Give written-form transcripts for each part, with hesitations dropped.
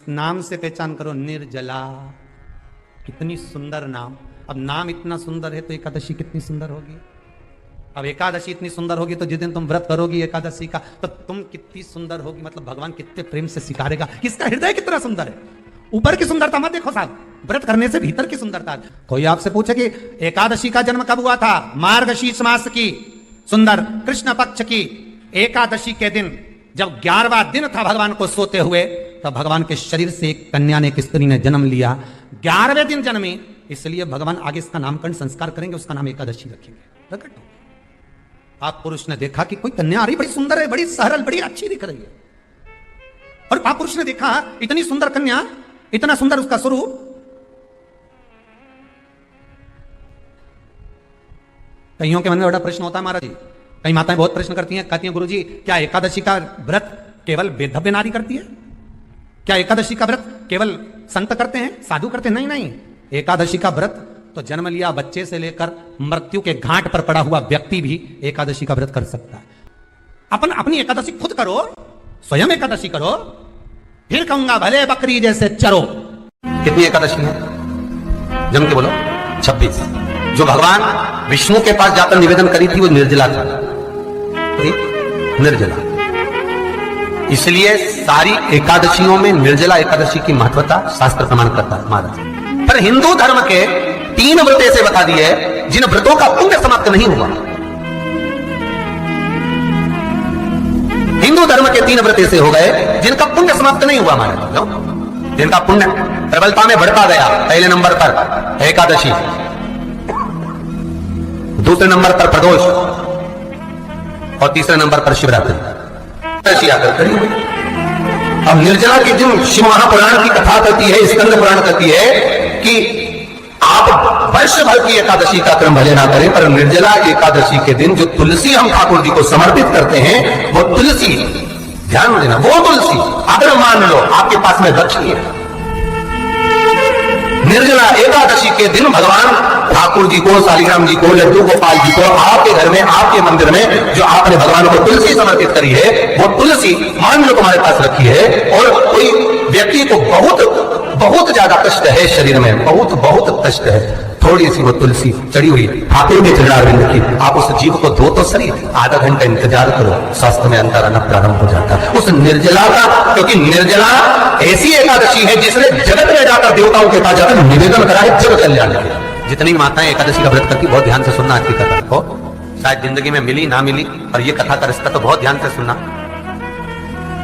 नाम से पहचान करो, निर्जला। कितनी सुंदर नाम। अब नाम इतना सुंदर है तो एकादशी कितनी सुंदर होगी। अब एकादशी इतनी सुंदर होगी तो जिस दिन तुम व्रत करोगी एकादशी का तो तुम कितनी सुंदर होगी। मतलब भगवान कितने प्रेम से सिखारेगा कि इसका हृदय कितना सुंदर है। ऊपर की सुंदरता मत देखो साहब, व्रत करने से भीतर की सुंदरता। कोई आपसे पूछे कि एकादशी का जन्म कब हुआ था, मार्गशीर्ष मास की सुंदर कृष्ण पक्ष की एकादशी के दिन जब 11वां दिन था भगवान को सोते हुए, तब भगवान के शरीर से एक कन्या ने, एक स्त्री ने जन्म लिया। 11वें दिन जन्मी, इसलिए भगवान आगे इसका नामकरण संस्कार करेंगे, उसका नाम एकादशी रखेंगे। प्रकट हो। आप पुरुष ने देखा कि कोई कन्या आ रही, बड़ी सुंदर है, बड़ी सरल, बड़ी अच्छी दिख रही है, और आप पुरुष ने देखा इतनी सुंदर कन्या, इतना सुंदर उसका स्वरूप। कईयों के मन में बड़ा प्रश्न होता है महाराज जी, कई माताएं बहुत प्रश्न करती हैं, कहती हैं गुरुजी क्या एकादशी का व्रत केवल बेधव्य नारी करती है? क्या एकादशी का व्रत केवल संत करते हैं, साधु करते हैं? नहीं नहीं, एकादशी का व्रत तो जन्म लिया बच्चे से लेकर मृत्यु के घाट पर पड़ा हुआ व्यक्ति भी एकादशी का व्रत कर सकता है। अपनी एकादशी खुद करो, स्वयं एकादशी करो, फिर कहूंगा भले बकरी जैसे चरो। कितनी एकादशी है? जम के बोलो। 26। जो भगवान विष्णु के पास जाकर निवेदन करी थी वो निर्जला था, निर्जला। इसलिए सारी एकादशियों में निर्जला एकादशी की महत्वता शास्त्र प्रमाण करता है महाराज। पर हिंदू धर्म के 3 व्रत ऐसे बता दिए जिन व्रतों का पुण्य समाप्त नहीं हुआ। हिंदू धर्म के 3 व्रत ऐसे हो गए जिनका पुण्य समाप्त नहीं हुआ महाराज, जिनका पुण्य प्रबलता में बढ़ता गया। पहले नंबर पर एकादशी, दूसरे नंबर पर प्रदोष, और तीसरे नंबर पर शिवरात्रि। अब निर्जला के दिन शिव महापुराण की कथा करती है, स्कंद पुराण करती है कि आप वर्ष भर की एकादशी का क्रम भले ना करें, पर निर्जला एकादशी के दिन जो तुलसी हम ठाकुर जी को समर्पित करते हैं, वो तुलसी, ध्यान देना, वो तुलसी अगर मान लो आपके पास में वृक्ष नहीं है, निर्जला एकादशी के दिन भगवान ठाकुर जी को, सालीग्राम जी को, लड्डू गोपाल जी को आपके घर में, आपके मंदिर में जो आपने भगवान को तुलसी समर्पित करी है, वो तुलसी मान लो तुम्हारे पास रखी है, और कोई व्यक्ति को बहुत ज्यादा कष्ट है शरीर में, बहुत कष्ट है, थोड़ी सी वो तुलसी चढ़ी हुई ठाकुर के चरणारविंद की, आप उस जीव को दो तो सही, आधा घंटा इंतजार करो, स्वास्थ्य में अंतर आना प्रारंभ हो जाता है उस निर्जला का। क्योंकि निर्जला ऐसी एकादशी है जिसने जगत में जाकर देवताओं के पास जाकर निवेदन करा है जगत कल्याण के। जितनी माताएं एकादशी का व्रत करती, बहुत ध्यान से सुनना आज की कथा को, शायद जिंदगी में मिली ना मिली, और ये कथा का रिश्ता तो बहुत ध्यान से सुनना।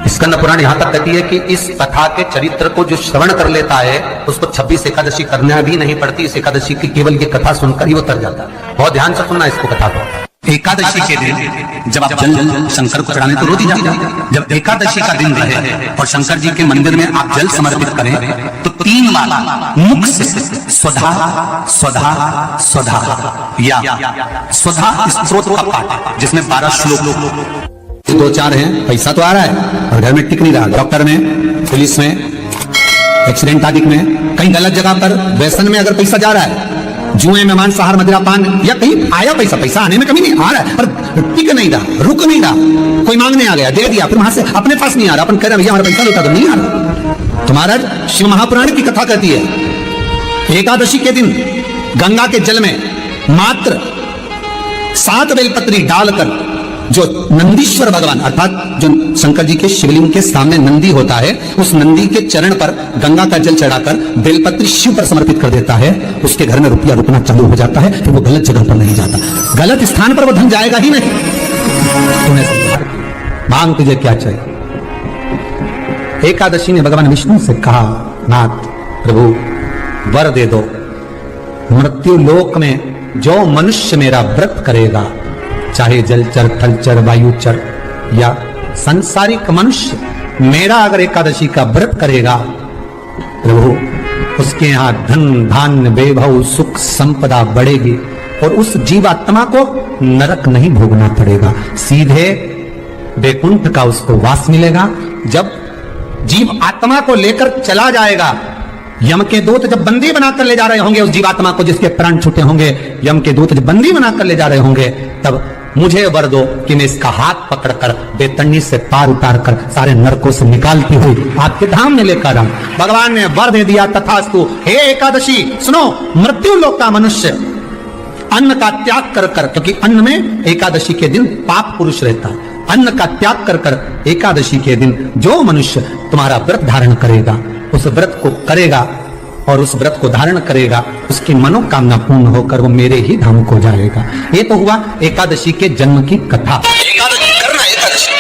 स्कंद पुराण यहां तक कहती है कि इस कथा के चरित्र को जो श्रवण कर लेता है उसको 26 एकादशी करना भी नहीं पड़ती, इस एकादशी की केवल ये कथा सुनकर ही वो तर जाता है। बहुत ध्यान से सुनना इसको कथा को। एकादशी के दिन जब आप जल शंकर को चढ़ाने तो रोज ही जाते हैं, जब एकादशी का दिन रहे और शंकर जी के मंदिर में आप जल समर्पित करें तो 3 बार मुख से स्वधा स्वधा स्वधा या स्वधा स्त्रोत का पाठ, जिसमें 12 श्लोक, 2-4 हैं, पैसा तो आ रहा है और घर में टिक नहीं रहा, डॉक्टर में, पुलिस में, एक्सीडेंट आदि में, कहीं गलत जगह पर व्यसन में अगर पैसा जा रहा है, जुए में, मांसाहार, मदिरापान, या कहीं आया पैसा आने में कमी नहीं, आ रहा है पर टिक नहीं रहा, रुक नहीं रहा, कोई मांगने आ गया, दे दिया, फिर वहां से अपने पास नहीं आ रहा, अपन कह रहे भैया हमारा पैसा लेता तो नहीं आ रहा। तुम्हारा शिव महापुराण की कथा कहती है एकादशी के दिन गंगा के जल में मात्र 7 बेलपत्री डालकर, जो नंदीश्वर भगवान अर्थात जो शंकर जी के शिवलिंग के सामने नंदी होता है, उस नंदी के चरण पर गंगा का जल चढ़ाकर बेलपत्री शिव पर समर्पित कर देता है, उसके घर में रुपया रुकना चालू हो जाता है, फिर वो गलत जगह पर नहीं जाता, गलत स्थान पर वो धन जाएगा ही नहीं। तुम्हें मांग तुझे क्या चाहिए? एकादशी ने भगवान विष्णु से कहा, नाथ प्रभु वर दे दो, मृत्यु लोक में जो मनुष्य मेरा व्रत करेगा, चाहे जलचर, थलचर, वायुचर या संसारिक मनुष्य, मेरा अगर एकादशी का व्रत करेगा प्रभु, उसके यहां धन धान्य वैभव सुख संपदा बढ़ेगी और उस जीवात्मा को नरक नहीं भोगना पड़ेगा, सीधे वैकुंठ का उसको वास मिलेगा। जब जीव आत्मा को लेकर चला जाएगा, यम के दूत जब बंदी बनाकर ले जा रहे होंगे उस जीवात्मा को, जिसके प्राण छूटे होंगे, यम के दूत जब बंदी बनाकर ले जा रहे होंगे, तब मुझे वर दो कि मैं इसका हाथ पकड़कर बेतन्नी से पार उतार कर सारे नरकों से निकालती हुई आपके धाम में लेकर आऊं। भगवान ने वर दे दिया, तथास्तु। हे एकादशी सुनो, मृत्यु लोक का मनुष्य अन्न का त्याग कर कर, क्योंकि अन्न में एकादशी के दिन पाप पुरुष रहता है, अन्न का त्याग कर कर एकादशी के दिन जो मनुष्य तुम्हारा व्रत धारण करेगा, उस व्रत को करेगा और उस व्रत को धारण करेगा, उसकी मनोकामना पूर्ण होकर वो मेरे ही धाम को जाएगा। ये तो हुआ एकादशी के जन्म की कथा। एकादशी करना है, एकादशी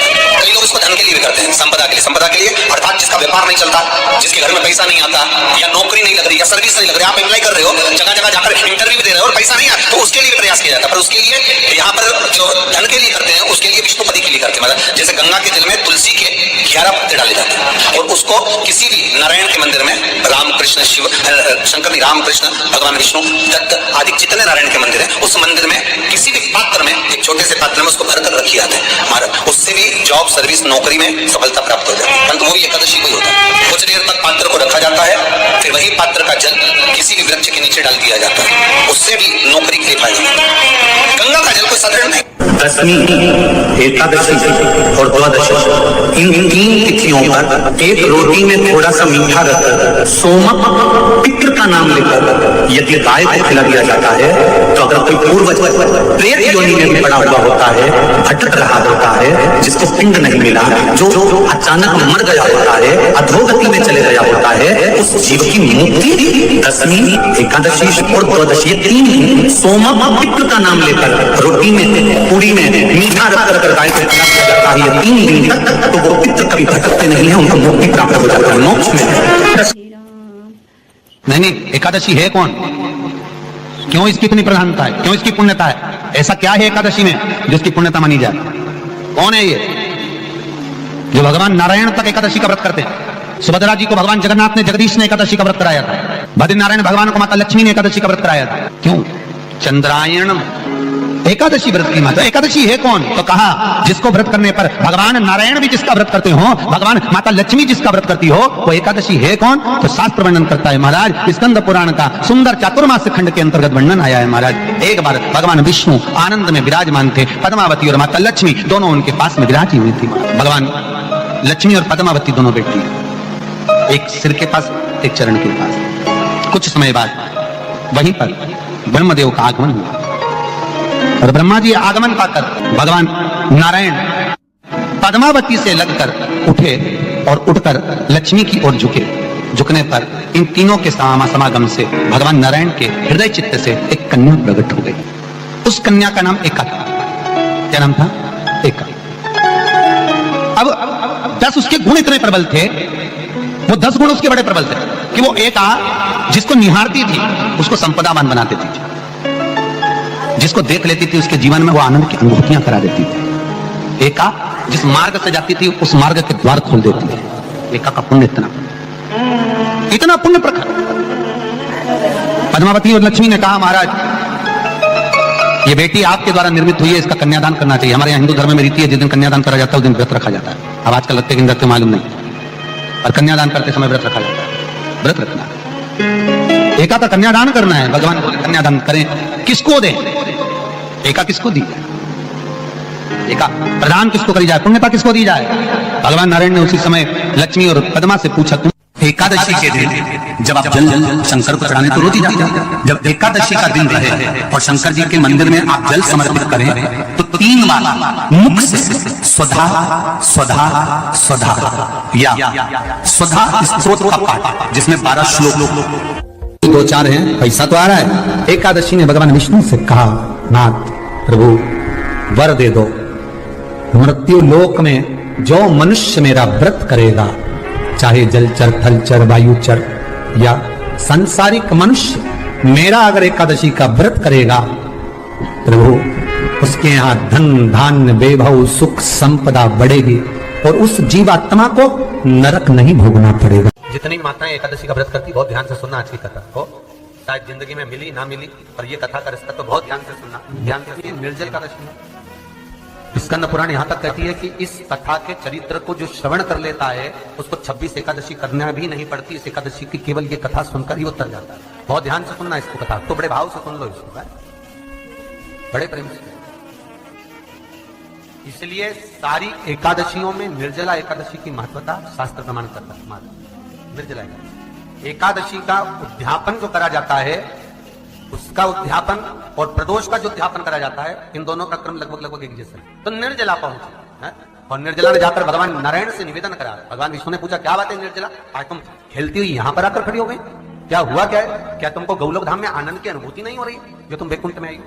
कई लोग इसको धन के लिए भी करते हैं, संपदा के लिए अर्थात जिसका व्यापार नहीं चलता, जिसके घर में पैसा नहीं आता, या नौकरी नहीं लग रही, या सर्विस नहीं लग रही, आप अप्लाई कर रहे हो, जगह जगह जाकर इंटरव्यू भी दे रहे हो और पैसा नहीं आता, तो उसके लिए प्रयास किया जाता है। पर उसके लिए यहाँ पर जो धन के लिए करते हैं, उसके लिए विष्णुपति के लिए करते हैं। मतलब जैसे गंगा के जल में तुलसी के 11 पत्ते डाले जाते हैं और उसको किसी भी नारायण के मंदिर में रामकृष्ण शिव शंकर रामकृष्ण भगवान विष्णु दत्त आदि जितने नारायण के मंदिर है, उस मंदिर में किसी भी पात्र में, एक छोटे से पात्र में उसको भरकर रखी जाते हैं महाराज। उससे भी जॉब सर्विस नौकरी में सफलता प्राप्त हो जाती है। परंतु वो भी एकादशी को ही होता है। कुछ देर तक पात्र को रखा जाता है, फिर वही पात्र का जल किसी भी वृक्ष के नीचे डाल दिया जाता है, उससे भी नौकरी के लिए फायदा होता है। गंगा का जल कोई साधारण नहीं। दशमी, एकादशी और द्वादशी, इन 3 तिथियों पर एक रोटी में थोड़ा सा मीठा रखकर सोमक पितृ का नाम लेकर यदि गाय को खिला दिया जाता है, तो अगर कोई पूर्वज प्रेत योनि में भी पड़ा हुआ होता है, भटक रहा होता है, जिसको पिंड नहीं मिला, जो अचानक मर गया होता है, अधोगति में चले गया होता है, उस जीव की मुक्ति दशमी, एकादशी और द्वादशी 3 सोमक पितृ का नाम लेकर रोटी में पूरी में मीठा रखकर गाय को खिला दिया जाता है 3 दिन तक, तो वो पितृ कभी भटकते नहीं है, उनको मुक्ति प्राप्त हो जाता है, मोक्ष में। नहीं, एकादशी है कौन, क्यों इसकी इतनी प्रधानता है, क्यों इसकी पुण्यता है, ऐसा क्या है एकादशी में जिसकी पुण्यता मानी जाए? कौन है ये जो भगवान नारायण तक एकादशी का व्रत करते हैं? सुभद्रा जी को भगवान जगन्नाथ ने, जगदीश ने एकादशी का व्रत कराया था। बद्री नारायण भगवान को माता लक्ष्मी ने एकादशी का व्रत कराया था। क्यों? चंद्रायण एकादशी व्रत की माता। एकादशी है कौन? तो कहा जिसको व्रत करने पर भगवान नारायण भी जिसका व्रत करते हो, भगवान माता लक्ष्मी जिसका व्रत करती हो, वो एकादशी है कौन? तो शास्त्र वर्णन करता है महाराज, स्कंद पुराण का सुंदर चातुर्मास खंड के अंतर्गत वर्णन आया है महाराज। एक बार भगवान विष्णु आनंद में विराजमान थे, पद्मावती और माता लक्ष्मी दोनों उनके पास में विराजी हुई थी। भगवान लक्ष्मी और पद्मावती दोनों बेटी, एक सिर के पास, एक चरण के पास। कुछ समय बाद वहीं पर ब्रह्मदेव का आगमन हुआ और ब्रह्मा जी आगमन पाकर भगवान नारायण पद्मावती से लगकर उठे और उठकर लक्ष्मी की ओर झुके। झुकने पर इन तीनों के समागम से भगवान नारायण के हृदय चित्त से एक कन्या प्रकट हो गई। उस कन्या का नाम एका था। क्या नाम था? एका। अब 10 उसके गुण इतने प्रबल थे, वो 10 गुण उसके बड़े प्रबल थे कि वो एका जिसको निहारती थी उसको संपदावान बना देती थी, जिसको देख लेती थी उसके जीवन में वो आनंद की अनुभूतियां करा देती थी। एका जिस मार्ग से जाती थी उस मार्ग के द्वार खोल देती थी। एका का पुण्य इतना पुण्य प्रखर। पद्मावती और लक्ष्मी ने कहा महाराज ये बेटी आपके द्वारा निर्मित हुई है, इसका कन्यादान करना चाहिए। हमारे यहाँ हिंदू धर्म में रीति है, जिस दिन कन्यादान करा जाता है उस दिन व्रत रखा जाता है। अब आजकल लगते हैं मालूम नहीं, और कन्यादान करते समय व्रत रखा जाता है। व्रत रखना, एका का कन्यादान करना है। भगवान बोले कन्यादान करें, किसको दें? एका किसको दी जाए? एका प्रदान किसको करी जाए? पुण्यता किसको दी जाए? भगवान नारायण ने उसी समय लक्ष्मी और पद्मा से पूछा, तुम एकादशी के दिन जब आप जल शंकर को चढ़ाने तो रोटी जाती है, जब एकादशी का दिन रहे और शंकर जी के मंदिर में आप जल समर्पित करें तो 3 बार मुख से स्वधा स्वधा स्वधा या स्वधा स्तोत्र का पाठ, जिसमें 12 श्लोक 2-4 हैं। पैसा तो आ रहा है। एकादशी ने भगवान विष्णु से कहा, नाथ प्रभु वर दे दो, मृत्यु लोक में जो मनुष्य मेरा व्रत करेगा, चाहे जलचर थलचर वायुचर या सांसारिक मनुष्य, मेरा अगर एकादशी का व्रत करेगा प्रभु, उसके यहाँ धन धान्य वैभव सुख संपदा बढ़ेगी और उस जीवात्मा को नरक नहीं भोगना पड़ेगा। जितनी माताएं एकादशी का व्रत करती, बहुत ध्यान से सुनना आज की कथा को। शायद जिंदगी में मिली ना मिली, पर ये कथा का रिश्ता तो बहुत ध्यान से सुनना। ध्यान से, निर्जल एकादशी है। स्कंद पुराण यहाँ तक कहती है कि इस कथा के चरित्र को जो श्रवण कर लेता है उसको 26 एकादशी करना भी नहीं पड़ती। इस एकादशी की केवल ये कथा सुनकर ही उतर जाता है। बहुत ध्यान से सुनना इसको, कथा तो बड़े भाव से सुन लो इसको, बड़े प्रेम से। इसलिए सारी एकादशियों में निर्जला एकादशी की महत्वता शास्त्र प्रमाण करता है। निर्जला एकादशी का उद्यापन जो करा जाता है, उसका उद्यापन और प्रदोष का जो उद्यापन करा जाता है, इन दोनों का क्रम लगभग एक जैसा है। तो निर्जला पहुंची है और निर्जला ने जाकर भगवान नारायण से निवेदन करा। भगवान विष्णु ने पूछा, क्या बात है निर्जला, आज तुम खेलती हुई यहां पर आकर खड़ी हो गई, क्या हुआ, क्या है, क्या तुमको गौलोक धाम में आनंद की अनुभूति नहीं हो रही जो तुम वैकुंठ में आई हो?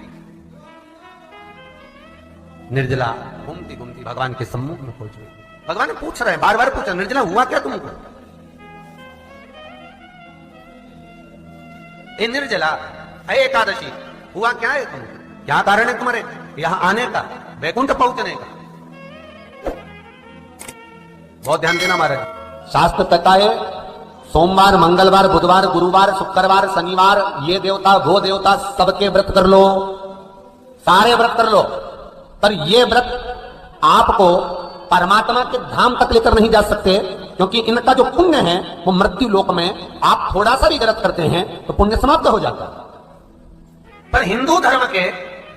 निर्जला घूमती घूमती भगवान के सम्मुख में पहुंच गई। भगवान ने पूछ रहे, बार बार पूछा, निर्जला हुआ क्या तुमको? ए निर्जला, ए एकादशी, हुआ क्या है तुमको? क्या कारण है तुम्हारे यहां आने का, वैकुंठ पहुंचने का? बहुत ध्यान देना महाराज। शास्त्र कहता है सोमवार, मंगलवार, बुधवार, गुरुवार, शुक्रवार, शनिवार, ये देवता वो देवता सबके व्रत कर लो, सारे व्रत कर लो, पर ये व्रत आपको परमात्मा के धाम तक लेकर नहीं जा सकते, क्योंकि इनका जो पुण्य है वो मृत्यु लोक में आप थोड़ा सा भी गलत करते हैं तो पुण्य समाप्त हो जाता है। पर हिंदू धर्म के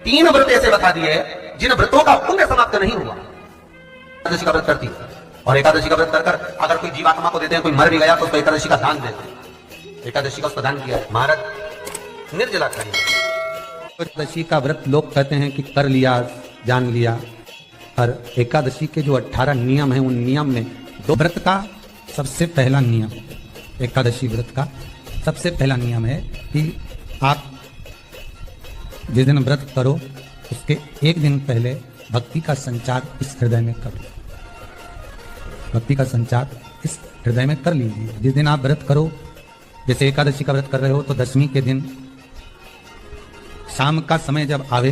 3 व्रत ऐसे बता दिए जिन व्रतों का पुण्य समाप्त नहीं हुआ। एकादशी का व्रत करती है, और एकादशी का व्रत कर अगर कोई जीवात्मा को देते हैं, कोई मर भी गया तो उसको एकादशी का दान देते हैं। एकादशी का उसको दान किया महाराज निर्जला करिए। एकादशी का व्रत लोग कहते हैं कि कर लिया, जान लिया, पर एकादशी के जो 18 नियम हैं, उन नियम में 2 व्रत का सबसे पहला नियम, एकादशी व्रत का सबसे पहला नियम है कि आप जिस दिन व्रत करो उसके 1 दिन पहले भक्ति का संचार इस हृदय में करो। भक्ति का संचार इस हृदय में कर लीजिए। जिस दिन आप व्रत करो, जैसे एकादशी का व्रत कर रहे हो तो दशमी के दिन शाम का समय जब आवे,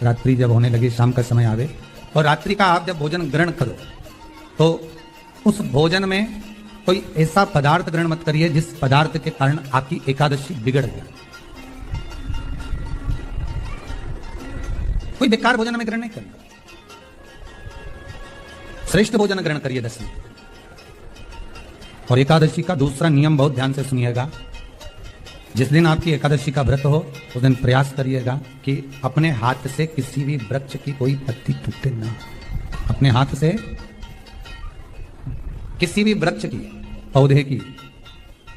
रात्रि जब होने लगे, शाम का समय आवे और रात्रि का आप जब भोजन ग्रहण करो तो उस भोजन में कोई ऐसा पदार्थ ग्रहण मत करिए जिस पदार्थ के कारण आपकी एकादशी बिगड़ गई। कोई बेकार भोजन में ग्रहण नहीं करना, श्रेष्ठ भोजन ग्रहण करिए दशमी। और एकादशी का दूसरा नियम बहुत ध्यान से सुनिएगा, जिस दिन आपकी एकादशी का व्रत हो उस दिन प्रयास करिएगा कि अपने हाथ से किसी भी वृक्ष की कोई पत्ती टूटे ना। अपने हाथ से किसी भी वृक्ष की, पौधे की,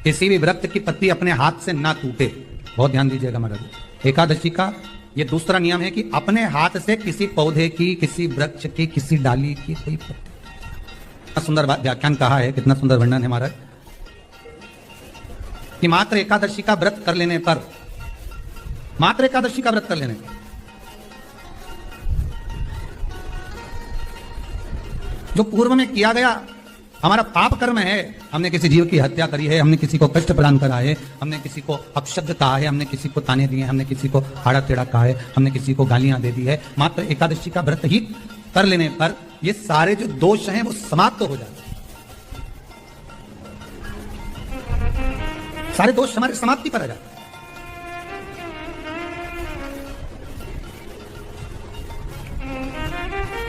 किसी भी वृक्ष की पत्ती अपने हाथ से ना टूटे। बहुत ध्यान दीजिएगा महाराज। एकादशी का ये दूसरा नियम है कि अपने हाथ से किसी पौधे की, किसी वृक्ष की, किसी डाली की कोई पत्ती। कितना सुंदर व्याख्यान कहा है, कितना सुंदर वर्णन है महाराज कि मात्र एकादशी का व्रत कर लेने पर, मात्र एकादशी का व्रत कर लेने पर जो पूर्व में किया गया हमारा पाप कर्म है, हमने किसी जीव की हत्या करी है, हमने किसी को कष्ट प्रदान करा है, हमने किसी को अपशब्द कहा है, हमने किसी को ताने दिए, हमने किसी को आड़ा टेढ़ा कहा है, हमने किसी को गालियां दे दी है, मात्र एकादशी का व्रत ही कर लेने पर ये सारे जो दोष हैं वो समाप्त हो जाते हैं। सारे दोष हमारे समाप्ति पर आ जाते हैं।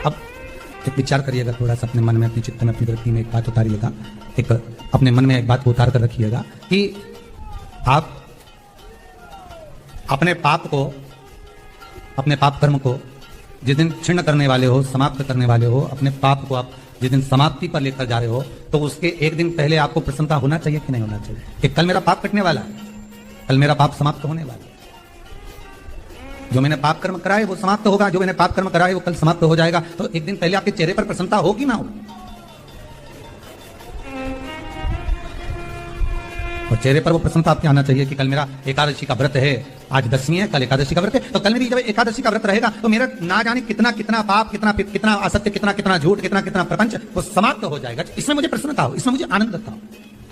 अब एक विचार करिएगा थोड़ा सा अपने मन में, अपने चित्त में, अपनी वृत्ति में एक बात उतारिएगा, एक अपने मन में एक बात को उतार कर रखिएगा कि आप अपने पाप को, अपने पाप कर्म को जिस दिन क्षीण करने वाले हो, समाप्त करने वाले हो, अपने पाप को आप जिस दिन समाप्ति पर लेकर जा रहे हो तो उसके 1 दिन पहले आपको प्रसन्नता होना चाहिए कि नहीं होना चाहिए कि कल मेरा पाप कटने वाला है, कल मेरा पाप समाप्त होने वाला है। जो मैंने पाप कर्म कराए वो समाप्त होगा, जो मैंने पाप कर्म कराए वो कल समाप्त हो जाएगा। तो 1 दिन पहले आपके चेहरे पर प्रसन्नता हो कि ना हो? और चेहरे पर वो प्रसन्नता आपके आना चाहिए कि कल मेरा एकादशी का व्रत है, आज दशमी है, कल एकादशी का व्रत है, तो कल मेरी जब एकादशी का व्रत रहेगा तो मेरा ना जाने कितना कितना पाप, कितना असत्य, कितना झूठ, कितना प्रपंच वो समाप्त हो जाएगा। इसमें मुझे प्रसन्नता हो, इसमें मुझे आनंद था।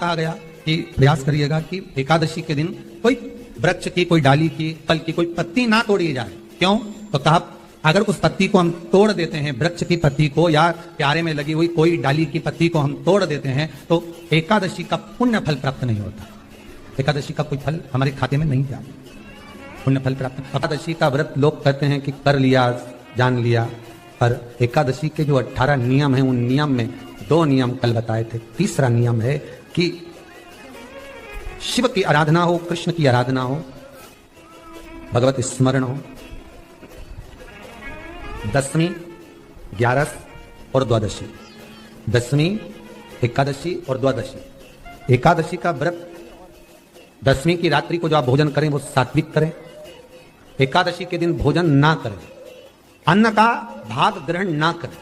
कहा गया कि प्रयास करिएगा कि एकादशी के दिन कोई वृक्ष की, कोई डाली की, फल की कोई पत्ती ना तोड़ी जाए। क्यों? तो कहा अगर उस पत्ती को हम तोड़ देते हैं, वृक्ष की पत्ती को या प्यारे में लगी हुई कोई डाली की पत्ती को हम तोड़ देते हैं तो एकादशी का पुण्य फल प्राप्त नहीं होता। एकादशी का कोई फल हमारे खाते में नहीं जाता, पुण्य फल प्राप्त। एकादशी का व्रत लोग कहते हैं कि कर लिया, जान लिया, पर एकादशी के जो 18 नियम हैं उन नियम में 2 नियम कल बताए थे। तीसरा नियम है कि शिव की आराधना हो, कृष्ण की आराधना हो, भगवत स्मरण हो। दशमी ग्यारस और द्वादशी, दशमी, एकादशी और द्वादशी। एकादशी का व्रत, दशमी की रात्रि को जो आप भोजन करें वो सात्विक करें। एकादशी के दिन भोजन ना करें, अन्न का भाग ग्रहण ना करें,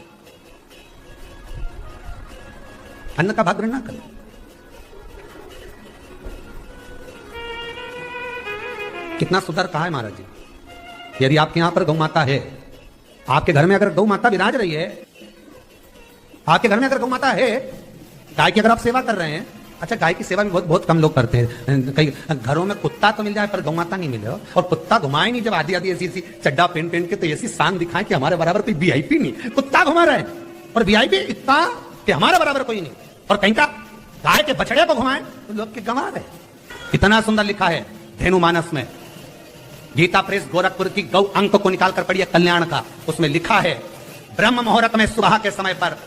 अन्न का भाग ग्रहण ना करें। कितना सुंदर कहा है महाराज जी। यदि आपके यहां पर गौ माता है, आपके घर में अगर गौ माता विराज रही है, आपके घर में अगर गौ माता है, गाय की अगर आप सेवा कर रहे हैं, अच्छा गाय की सेवा भी बहुत बहुत कम लोग करते हैं। कई घरों में कुत्ता तो मिल जाए पर गौ माता नहीं मिले, और कुत्ता घुमाए नहीं, जब आधी आधी ऐसी ऐसी चड्डा पहन पहन के तो ऐसी शान दिखाए कि हमारे बराबर कोई वीआईपी नहीं, कुत्ता घुमा रहे हैं, और वीआईपी इतना कि हमारे बराबर कोई नहीं, और कहीं का गाय के बछड़े को घुमाए तो लोग के गंवा रहे। इतना सुंदर लिखा है धेनु मानस में, गीता प्रेस गोरखपुर की गौ अंक को निकाल कर पढ़िए कल्याण का, उसमें लिखा है ब्रह्म मुहूर्त में सुबह के समय पर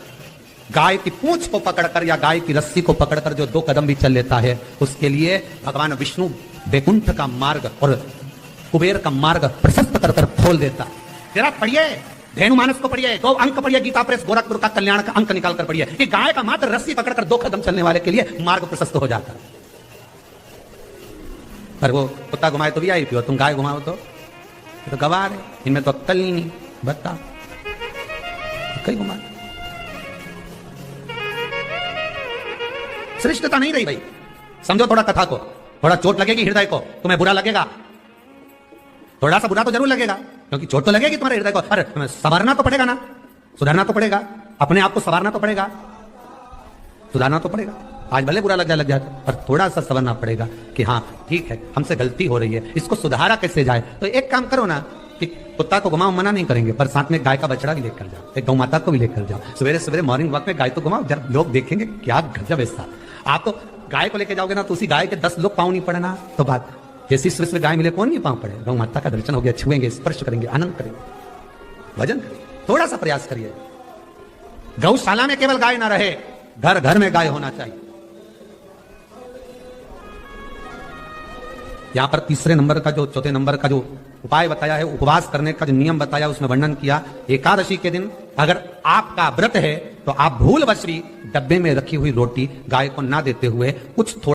गाय की पूंछ को पकड़कर या गाय की रस्सी को पकड़कर जो 2 कदम भी चल लेता है, उसके लिए भगवान विष्णु वैकुंठ का मार्ग और कुबेर का मार्ग प्रशस्त कर कर खोल देता। जरा पढ़िए धेनु मानस को, पढ़िए गौ अंक, पढ़िए गीता प्रेस गोरखपुर का कल्याण का अंक निकाल कर पढ़िए कि गाय का मात्र रस्सी पकड़कर 2 कदम चलने वाले के लिए मार्ग प्रशस्त हो जाता। पर वो कुत्ता घुमाए तो भी आई थी, तुम गाय घुमाओ तो गवार है, इनमें तो अक्कल नहीं, बता कई घुमा श्रेष्ठता नहीं रही भाई। समझो थोड़ा कथा को, थोड़ा चोट लगेगी हृदय को, तुम्हें बुरा लगेगा, थोड़ा सा बुरा तो जरूर लगेगा, क्योंकि चोट तो लगेगी तुम्हारे हृदय को। अरे संवारना तो पड़ेगा ना, सुधारना तो पड़ेगा, अपने आप को संवारना तो पड़ेगा, सुधारना तो पड़ेगा। आज भले बुरा लग जाए पर थोड़ा सा संवरना पड़ेगा कि हाँ ठीक है हमसे गलती हो रही है, इसको सुधारा कैसे जाए। तो एक काम करो ना कि कुत्ता को घुमाओ, मना नहीं करेंगे, पर साथ में गाय का बछड़ा भी लेकर जाओ, एक गौ माता को भी लेकर जाओ, सवेरे सवेरे मॉर्निंग वॉक में गाय तो घुमाओ, जब लोग देखेंगे क्या गजब ऐसा। आप तो गाय को लेकर जाओगे ना तो उसी गाय के 10 लोग पाँव नहीं पड़े ना, तो बात जैसी सुबह गाय मिले कौन नहीं पाँव पड़े। गौ माता का दर्शन हो गया, छुएंगे, स्पर्श करेंगे, आनंद करेंगे, भजन करेंगे, थोड़ा सा प्रयास करिए। गौशाला में केवल गाय ना रहे, घर घर में गाय होना चाहिए। यहां पर तीसरे नंबर का जो, चौथे नंबर का जो उपाय बताया है, उपवास करने का जो नियम बताया उसमें वर्णन किया। एकादशी के दिन अगर आपका व्रत है तो आप भूलवश भी डब्बे में रखी हुई रोटी गाय को ना देते हुए कुछ थोड़ा